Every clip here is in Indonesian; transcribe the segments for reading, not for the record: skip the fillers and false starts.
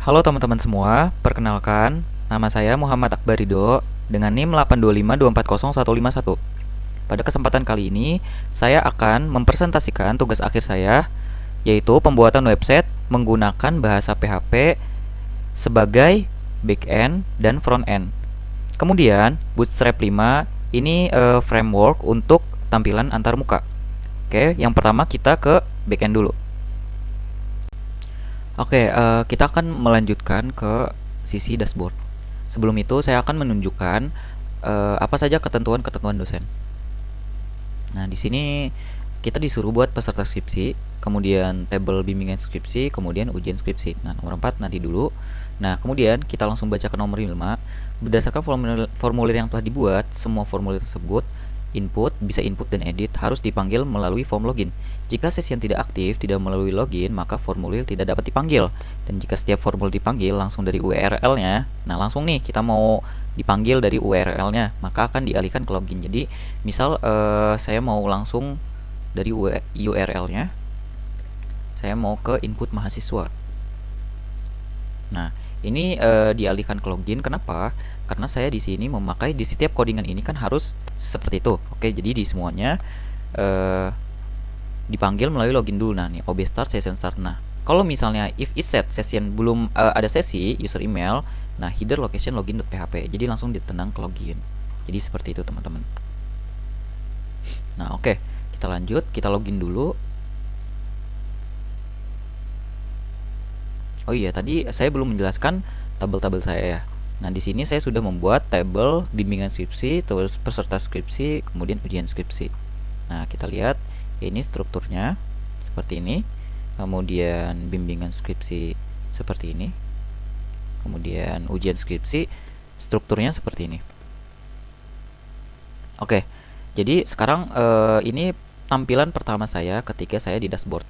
Halo teman-teman semua, perkenalkan, nama saya Muhammad Akbarido dengan NIM 825240151. Pada kesempatan kali ini, saya akan mempresentasikan tugas akhir saya, yaitu pembuatan website menggunakan bahasa PHP sebagai backend dan frontend. Kemudian, Bootstrap 5 ini framework untuk tampilan antarmuka. Oke, yang pertama kita ke backend dulu. Oke, kita akan melanjutkan ke sisi dashboard. Sebelum itu, saya akan menunjukkan apa saja ketentuan-ketentuan dosen. Nah, di sini kita disuruh buat peserta skripsi, kemudian tabel bimbingan skripsi, kemudian ujian skripsi. Nah, nomor 4 nanti dulu. Nah, kemudian kita langsung baca ke nomor 5. Berdasarkan formulir yang telah dibuat, semua formulir tersebut bisa input dan edit harus dipanggil melalui form login. Jika sesi yang tidak aktif tidak melalui login, maka formulir tidak dapat dipanggil. Dan jika setiap formulir dipanggil langsung dari URL-nya, nah langsung nih kita mau dipanggil dari URL-nya, maka akan dialihkan ke login. Jadi, misal saya mau langsung dari URL-nya, saya mau ke input mahasiswa. Nah, ini dialihkan ke login. Kenapa? Karena saya di sini memakai di setiap codingan ini kan harus seperti itu. Oke, jadi di semuanya dipanggil melalui login dulu. Nah, nih OB start session start. Nah, kalau misalnya if is set session belum ada sesi user email, nah header location login.php. Jadi langsung ditenang ke login. Jadi seperti itu, teman-teman. Nah, oke. Kita lanjut, kita login dulu. Oh iya, tadi saya belum menjelaskan tabel-tabel saya ya. Nah, di sini saya sudah membuat tabel bimbingan skripsi, terus peserta skripsi, kemudian ujian skripsi. Nah, kita lihat ini strukturnya seperti ini. Kemudian bimbingan skripsi seperti ini. Kemudian ujian skripsi strukturnya seperti ini. Oke. Jadi sekarang ini tampilan pertama saya ketika saya di dashboard.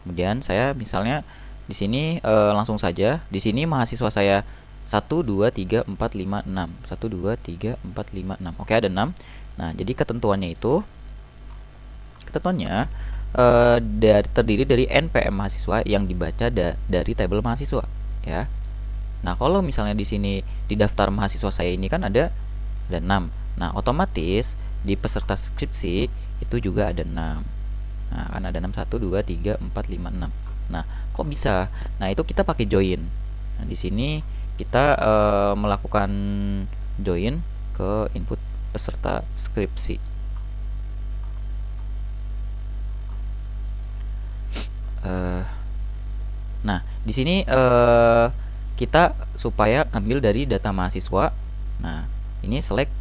Kemudian saya misalnya di sini langsung saja. Di sini mahasiswa saya 1 2 3 4 5 6. 1 2 3 4 5 6. Oke, ada 6. Nah, jadi ketentuannya terdiri dari npm mahasiswa yang dibaca dari tabel mahasiswa, ya. Nah, kalau misalnya di sini di daftar mahasiswa saya ini kan ada 6. Nah, otomatis di peserta skripsi itu juga ada 6. Nah, kan ada 6 1 2 3 4 5 6. Nah, kok bisa? Nah, itu kita pakai join. Nah, di sini kita melakukan join ke input peserta skripsi. Nah, di sini kita supaya ngambil dari data mahasiswa. Nah, ini select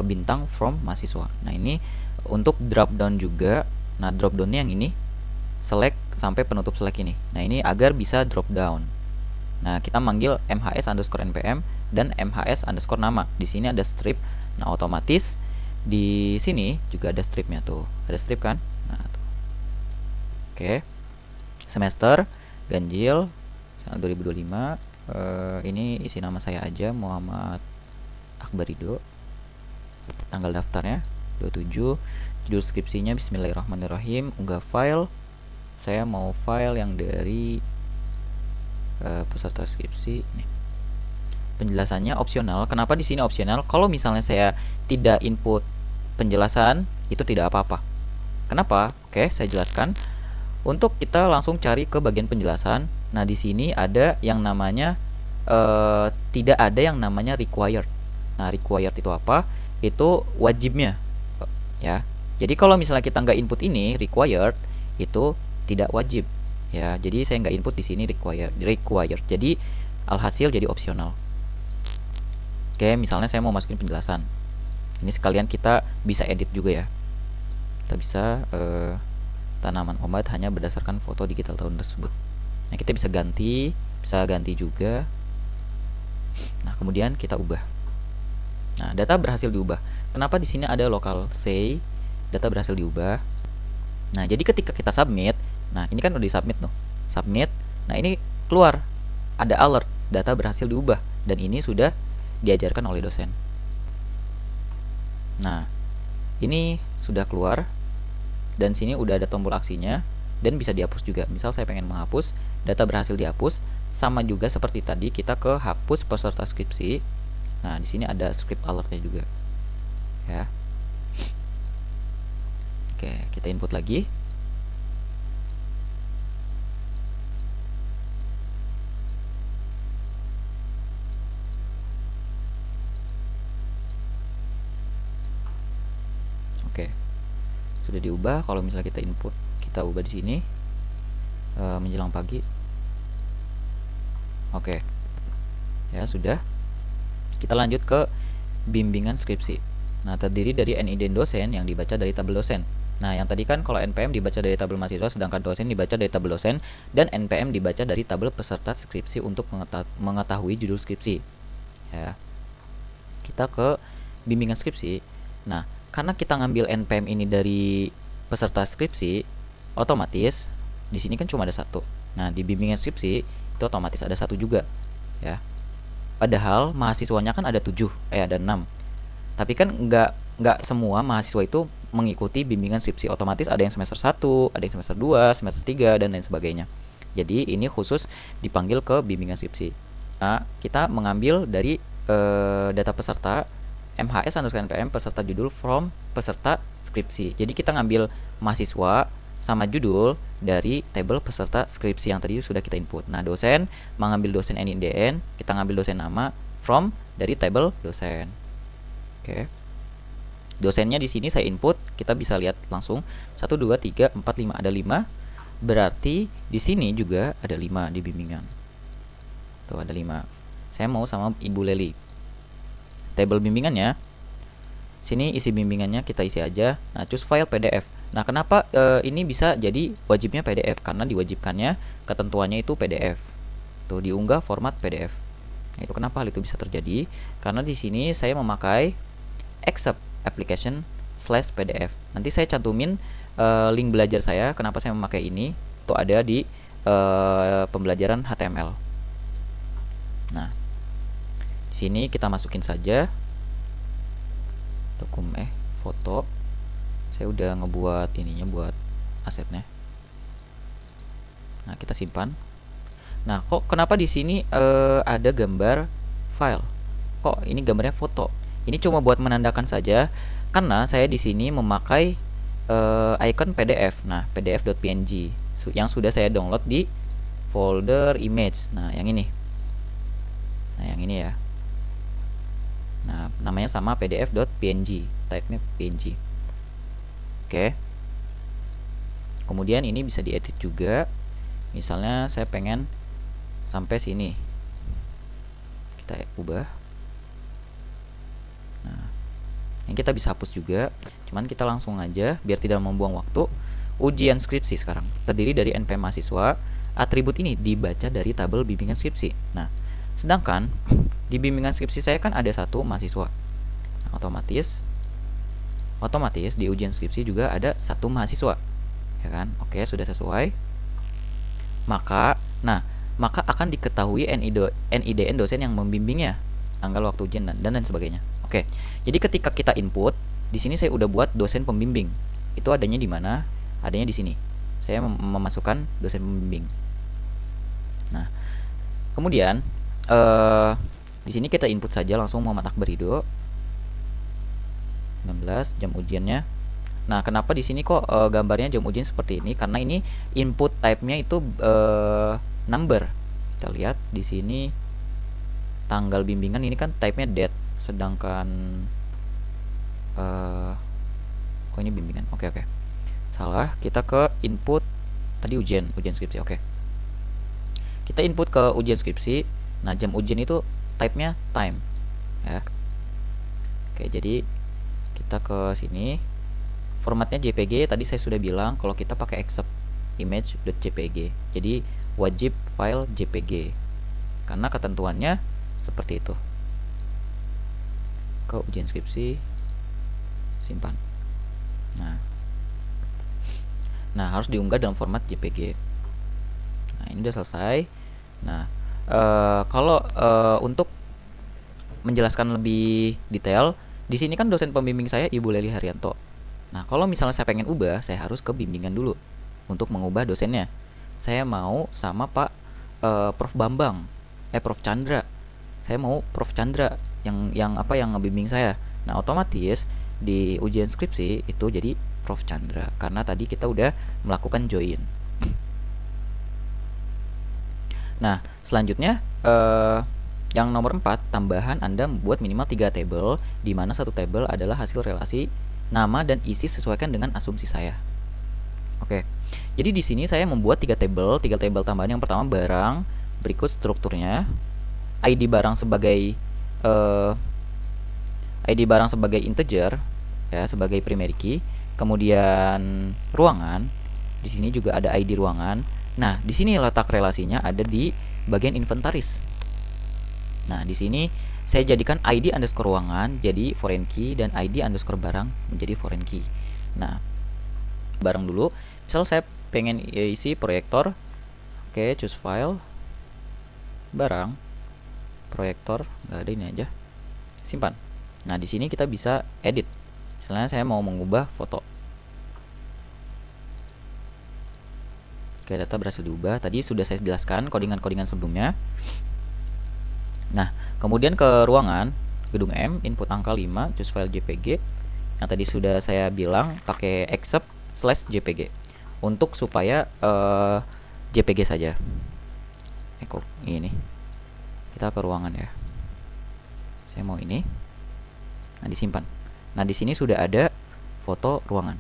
bintang from mahasiswa. Nah, ini untuk drop down juga. Nah, drop downnya yang ini select sampai penutup select ini. Nah, ini agar bisa drop down. Nah, kita manggil mhs_npm dan mhs_nama. Di sini ada strip. Nah, otomatis di sini juga ada stripnya tuh. Ada strip kan? Nah, tuh. Oke. Semester ganjil 2025. Ini isi nama saya aja, Muhammad Akbarido. Tanggal daftarnya 27. Judul skripsinya Bismillahirrahmanirrahim. Unggah file. Saya mau file yang dari peserta skripsi nih. Penjelasannya opsional. Kenapa di sini opsional? Kalau misalnya saya tidak input penjelasan, itu tidak apa-apa. Kenapa? Oke, saya jelaskan. Untuk kita langsung cari ke bagian penjelasan. Nah, di sini ada yang namanya tidak ada yang namanya required. Nah, required itu apa? Itu wajibnya, ya. Jadi kalau misalnya kita nggak input ini required, itu tidak wajib. Ya, jadi saya nggak input di sini required. Jadi alhasil jadi opsional. Oke, misalnya saya mau masukin penjelasan. Ini sekalian kita bisa edit juga ya. Kita bisa tanaman obat hanya berdasarkan foto digital tahun tersebut. Nah, kita bisa ganti juga. Nah, kemudian kita ubah. Nah, data berhasil diubah. Kenapa di sini ada local say data berhasil diubah? Nah, jadi ketika kita submit, nah ini kan udah di submit tuh. Submit. Nah, ini keluar ada alert data berhasil diubah dan ini sudah diajarkan oleh dosen. Nah, ini sudah keluar dan sini udah ada tombol aksinya. dan bisa dihapus juga. Misal saya pengen menghapus, data berhasil dihapus, sama juga seperti tadi kita ke hapus peserta skripsi. Nah, di sini ada script alertnya juga. Ya. Oke, kita input lagi. Oke. Sudah diubah. Kalau misalnya kita input, kita ubah di sini menjelang pagi. Oke. Ya, sudah. Kita lanjut ke bimbingan skripsi. Nah, terdiri dari NID dosen yang dibaca dari tabel dosen. Nah, yang tadi kan kalau NPM dibaca dari tabel mahasiswa, sedangkan dosen dibaca dari tabel dosen, dan NPM dibaca dari tabel peserta skripsi untuk mengetahui judul skripsi. Ya. Kita ke bimbingan skripsi. Nah, karena kita ngambil NPM ini dari peserta skripsi, otomatis di sini kan cuma ada satu. Nah, di bimbingan skripsi itu otomatis ada satu juga, ya. Padahal mahasiswanya kan ada 7, ada 6. Tapi kan nggak semua mahasiswa itu mengikuti bimbingan skripsi. Otomatis ada yang semester 1, ada yang semester 2, semester 3, dan lain sebagainya. Jadi ini khusus dipanggil ke bimbingan skripsi. Nah, kita mengambil dari data peserta MHS_NPM peserta judul from peserta skripsi. Jadi kita ngambil mahasiswa sama judul dari tabel peserta skripsi yang tadi sudah kita input. Nah, dosen mengambil dosen NIDN, kita ngambil dosen nama from dari tabel dosen. Oke. Dosennya di sini saya input, kita bisa lihat langsung 1 2 3 4 5 ada 5. Berarti di sini juga ada 5 di bimbingan. Tuh ada 5. Saya mau sama Ibu Leli. Tabel bimbingannya sini isi bimbingannya kita isi aja. Nah, choose file PDF. Nah, kenapa ini bisa jadi wajibnya PDF? Karena diwajibkannya ketentuannya itu PDF. Tuh diunggah format PDF. Nah, itu kenapa hal itu bisa terjadi? Karena di sini saya memakai accept application/PDF. Nanti saya cantumin link belajar saya. Kenapa saya memakai ini? Itu ada di pembelajaran HTML. Nah, di sini kita masukin saja dokumen foto. Saya udah ngebuat ininya buat asetnya. Nah, kita simpan. Nah, kok kenapa di sini ada gambar file? Kok ini gambarnya foto? Ini cuma buat menandakan saja karena saya di sini memakai icon PDF. Nah, pdf.png yang sudah saya download di folder image. Nah, yang ini. Nah, yang ini ya. Nah, namanya sama pdf.png, type-nya png. Oke. Kemudian ini bisa diedit juga. Misalnya saya pengen sampai sini. Kita ubah. Nah, yang kita bisa hapus juga. Cuman kita langsung aja biar tidak membuang waktu. Ujian skripsi sekarang terdiri dari NPM mahasiswa. Atribut ini dibaca dari tabel bimbingan skripsi. Nah, sedangkan di bimbingan skripsi saya kan ada satu mahasiswa. Nah, otomatis di ujian skripsi juga ada satu mahasiswa, ya kan? Oke, sudah sesuai. Maka akan diketahui NIDN dosen yang membimbingnya, tanggal waktu ujian dan lain sebagainya. Oke, jadi ketika kita input di sini saya udah buat dosen pembimbing. Itu adanya di mana? Adanya di sini. Saya memasukkan dosen pembimbing. Nah, kemudian di sini kita input saja langsung Muhammad Akbar Ridho 19 jam ujiannya. Nah, kenapa di sini kok gambarnya jam ujian seperti ini? Karena ini input type-nya itu number. Kita lihat di sini tanggal bimbingan ini kan type-nya date, sedangkan kok ini bimbingan. Oke. Salah, kita ke input tadi ujian skripsi. Oke. Kita input ke ujian skripsi. Nah, jam ujian itu type-nya time, ya. Oke, jadi kita ke sini. Formatnya JPG. Tadi saya sudah bilang kalau kita pakai accept image.jpg. Jadi wajib file JPG. Karena ketentuannya seperti itu. Ke ujian skripsi, simpan. Nah, harus diunggah dalam format JPG. Nah, ini udah selesai. Nah, kalau untuk menjelaskan lebih detail, di sini kan dosen pembimbing saya Ibu Leli Haryanto. Nah, kalau misalnya saya pengen ubah, saya harus ke bimbingan dulu. untuk mengubah dosennya. Saya mau sama Pak Prof Bambang, Prof Chandra. Saya mau Prof Chandra yang ngebimbing saya. Nah, otomatis di ujian skripsi itu jadi Prof Chandra karena tadi kita udah melakukan join. Nah, selanjutnya yang nomor 4, tambahan Anda membuat minimal 3 table, di mana satu table adalah hasil relasi nama dan isi sesuaikan dengan asumsi saya. Oke. Jadi di sini saya membuat 3 table tambahan. Yang pertama barang, berikut strukturnya, ID barang sebagai integer ya, sebagai primary key, kemudian ruangan. Di sini juga ada ID ruangan. Nah, di sini letak relasinya ada di bagian inventaris. Nah, di sini saya jadikan ID underscore ruangan jadi foreign key dan ID underscore barang menjadi foreign key. Nah, barang dulu. Misal saya pengen isi proyektor. Oke, choose file. Barang. Proyektor, nggak ada, ini aja. Simpan. Nah, di sini kita bisa edit. Misalnya saya mau mengubah foto. Oke, data berhasil diubah. Tadi sudah saya jelaskan codingan-codingan sebelumnya. Nah, kemudian ke ruangan, gedung M, input angka 5, choose file JPG. Yang tadi sudah saya bilang pakai accept/JPG untuk supaya JPG saja. Kok ini. Kita ke ruangan ya. Saya mau ini. Nah, disimpan. Nah, di sini sudah ada foto ruangan.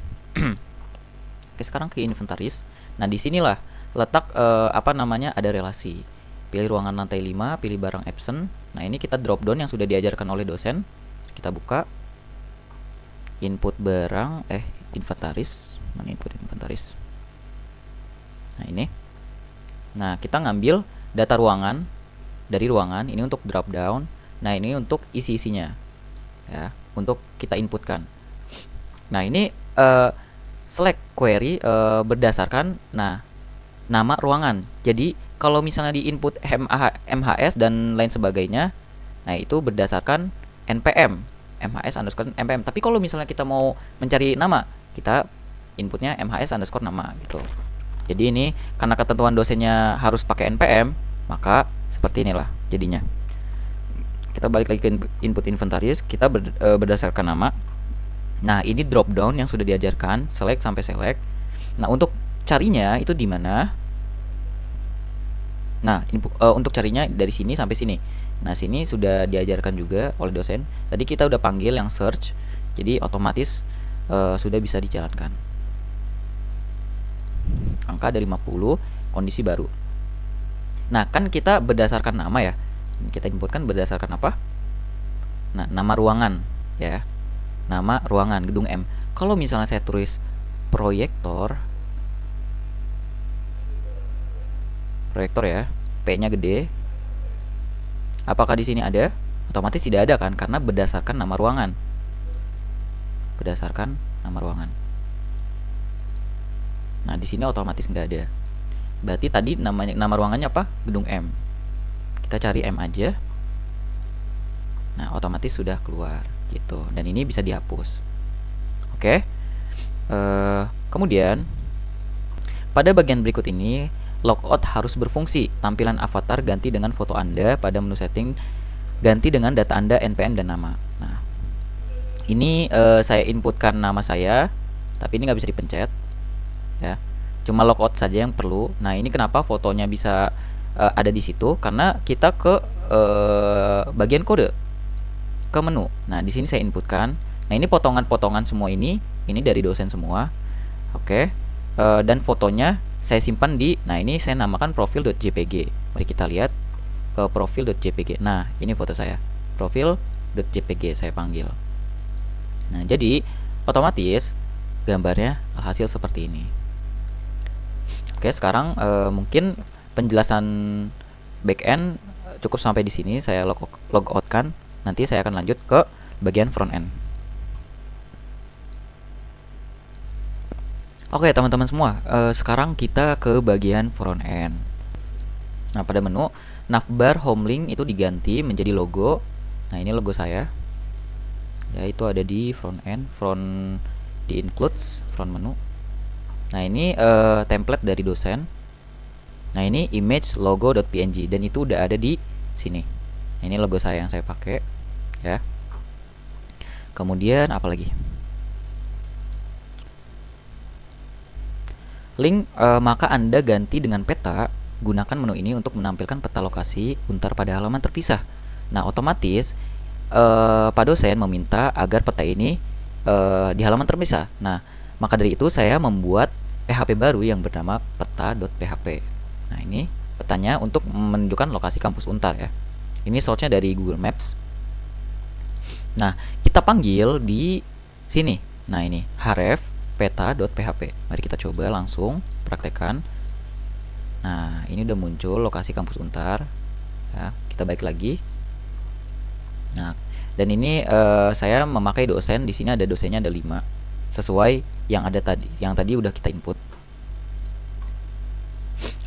Oke, sekarang ke inventaris. Nah, disinilah letak ada relasi. Pilih ruangan lantai 5, pilih barang absent. Nah, ini kita drop down yang sudah diajarkan oleh dosen. Kita buka. Input barang, inventaris. Mana input inventaris? Nah, ini. Nah, kita ngambil data ruangan dari ruangan. Ini untuk drop down. Nah, ini untuk isi-isinya. Ya, untuk kita inputkan. Nah, ini select query berdasarkan nama ruangan. Jadi kalau misalnya di input MHS dan lain sebagainya, nah itu berdasarkan npm MHS underscore npm. Tapi kalau misalnya kita mau mencari nama, kita inputnya MHS underscore nama gitu. Jadi ini karena ketentuan dosennya harus pakai npm, maka seperti inilah jadinya. Kita balik lagi ke input inventaris, kita berdasarkan nama. Nah, ini drop down yang sudah diajarkan, select sampai select. Nah, untuk carinya itu di mana? Nah, untuk carinya dari sini sampai sini. Nah, sini sudah diajarkan juga oleh dosen. Tadi kita udah panggil yang search, jadi otomatis sudah bisa dijalankan. Angka dari 50, kondisi baru. Nah, kan kita berdasarkan nama ya. Kita inputkan berdasarkan apa? Nah, nama ruangan ya. Nama ruangan gedung M. Kalau misalnya saya tulis proyektor ya, P-nya gede. Apakah di sini ada? Otomatis tidak ada kan, karena berdasarkan nama ruangan. Berdasarkan nama ruangan. Nah, di sini otomatis nggak ada. Berarti tadi nama ruangannya apa? Gedung M. Kita cari M aja. Nah, otomatis sudah keluar gitu, dan ini bisa dihapus. Oke. Kemudian pada bagian berikut ini logout harus berfungsi. Tampilan avatar ganti dengan foto Anda. Pada menu setting ganti dengan data Anda, npm dan nama. Nah, ini saya inputkan nama saya, tapi ini nggak bisa dipencet ya, cuma logout saja yang perlu. Nah, ini kenapa fotonya bisa ada di situ, karena kita ke bagian kode, ke menu. Nah, di sini saya inputkan. Nah, ini potongan-potongan semua ini dari dosen semua. Oke. Dan fotonya saya simpan di, nah ini saya namakan profil.jpg. Mari kita lihat ke profil.jpg. Nah, ini foto saya. Profil.jpg saya panggil. Nah, jadi otomatis gambarnya hasil seperti ini. Oke, sekarang mungkin penjelasan backend cukup sampai di sini. Saya logout kan. Nanti saya akan lanjut ke bagian front end. Oke, teman-teman semua, sekarang kita ke bagian front end. Nah, pada menu navbar home link itu diganti menjadi logo. Nah, ini logo saya. Ya, itu ada di front end, di includes front menu. Nah, ini template dari dosen. Nah, ini image logo.png dan itu udah ada di sini. Nah, ini logo saya yang saya pakai ya. Kemudian apa lagi? Link, maka Anda ganti dengan peta. Gunakan menu ini untuk menampilkan peta lokasi Untar pada halaman terpisah. Nah, otomatis Pak dosen meminta agar peta ini di halaman terpisah. Nah, maka dari itu saya membuat PHP baru yang bernama peta.php. Nah, ini petanya untuk menunjukkan lokasi kampus Untar ya. Ini source-nya dari Google Maps. Nah, kita panggil di sini. Nah, ini href peta.php. Mari kita coba langsung praktekkan. Nah, ini udah muncul lokasi kampus Untar. Ya, kita balik lagi. Nah, dan ini saya memakai dosen. Di sini ada dosennya ada 5 sesuai yang ada tadi. Yang tadi udah kita input.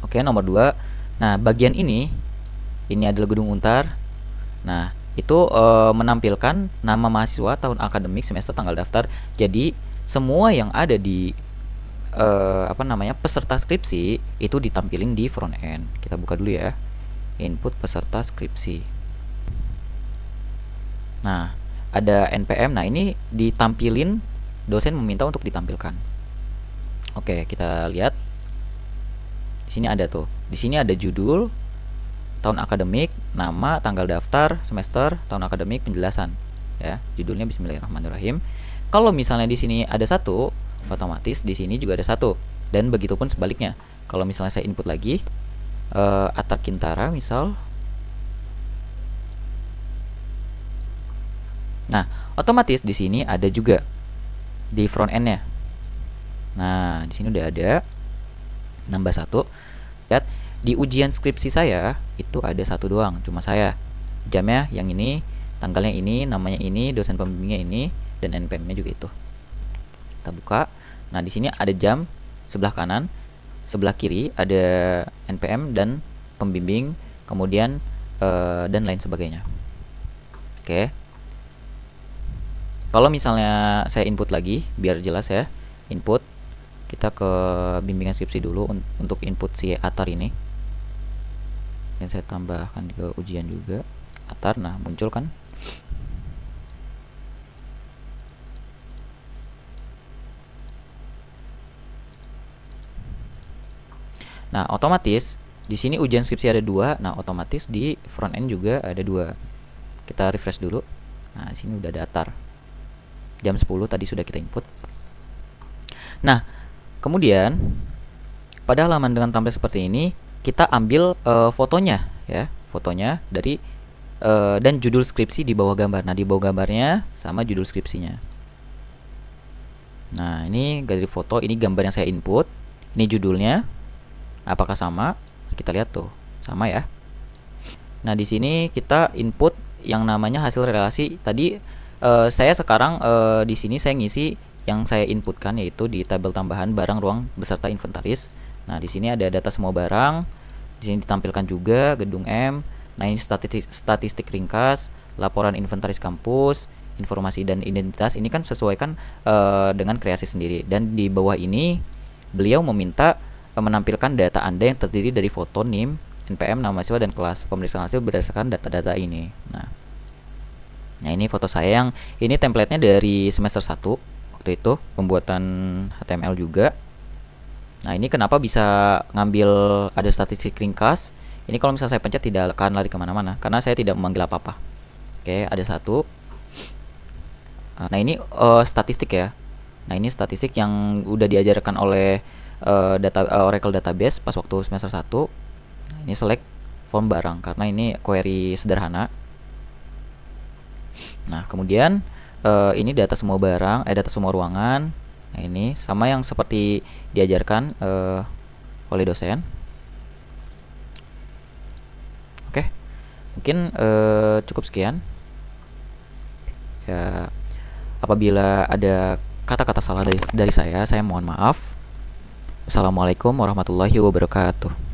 Oke, nomor 2. Nah, bagian ini adalah gedung Untar. Nah, itu menampilkan nama mahasiswa, tahun akademik, semester, tanggal daftar. Jadi semua yang ada di peserta skripsi itu ditampilin di front end. Kita buka dulu ya, input peserta skripsi. Nah, ada npm. Nah, ini ditampilin, dosen meminta untuk ditampilkan. Oke, kita lihat di sini ada tuh. Di sini ada judul, tahun akademik, nama, tanggal daftar, semester, tahun akademik, penjelasan. Ya, judulnya Bismillahirrahmanirrahim. Kalau misalnya di sini ada 1, otomatis di sini juga ada 1. Dan begitupun sebaliknya. Kalau misalnya saya input lagi Atar Kintara misal. Nah, otomatis di sini ada juga di front end-nya. Nah, di sini udah ada nambah 1. Lihat, di ujian skripsi saya itu ada 1 doang, cuma saya. Jamnya yang ini, tanggalnya ini, namanya ini, dosen pembimbingnya ini, dan npm-nya juga itu. Kita buka. Nah, di sini ada jam sebelah kanan, sebelah kiri ada npm dan pembimbing, kemudian dan lain sebagainya. Oke. Kalau misalnya saya input lagi, biar jelas ya, input, kita ke bimbingan skripsi dulu untuk input si Atar ini. Dan saya tambahkan ke ujian juga Atar. Nah, muncul kan. Nah, otomatis di sini ujian skripsi ada 2. Nah, otomatis di front end juga ada 2. Kita refresh dulu. Nah, di sini udah ada Atar. Jam 10 tadi sudah kita input. Nah, kemudian pada halaman dengan template seperti ini, kita ambil fotonya ya, fotonya dari dan judul skripsi di bawah gambar. Nah, di bawah gambarnya sama judul skripsinya. Nah, ini dari foto, ini gambar yang saya input, ini judulnya. Apakah sama? Kita lihat tuh, sama ya. Nah, di sini kita input yang namanya hasil relasi. Tadi saya sekarang di sini saya ngisi yang saya inputkan, yaitu di tabel tambahan barang, ruang beserta inventaris. Nah, di sini ada data semua barang. Di sini ditampilkan juga gedung M. Nah, ini statistik ringkas, laporan inventaris kampus, informasi dan identitas. Ini kan sesuaikan dengan kreasi sendiri. Dan di bawah ini beliau meminta menampilkan data Anda yang terdiri dari foto, NIM, NPM, nama mahasiswa, dan kelas. Pemeriksaan hasil berdasarkan data-data ini. Nah, ini foto saya yang ini template-nya dari semester 1 waktu itu, pembuatan HTML juga. Nah, ini kenapa bisa ngambil ada statistik ringkas. Ini kalau misalnya saya pencet tidak akan lari kemana-mana, karena saya tidak memanggil apa-apa. Oke, ada 1. Nah, ini statistik ya. Nah, ini statistik yang udah diajarkan oleh Oracle Database pas waktu semester 1. Nah, ini select form barang, karena ini query sederhana. Nah, kemudian ini data semua barang, data semua ruangan. Nah, ini sama yang seperti diajarkan oleh dosen. Oke, mungkin cukup sekian. Ya, apabila ada kata-kata salah dari saya mohon maaf. Assalamualaikum warahmatullahi wabarakatuh.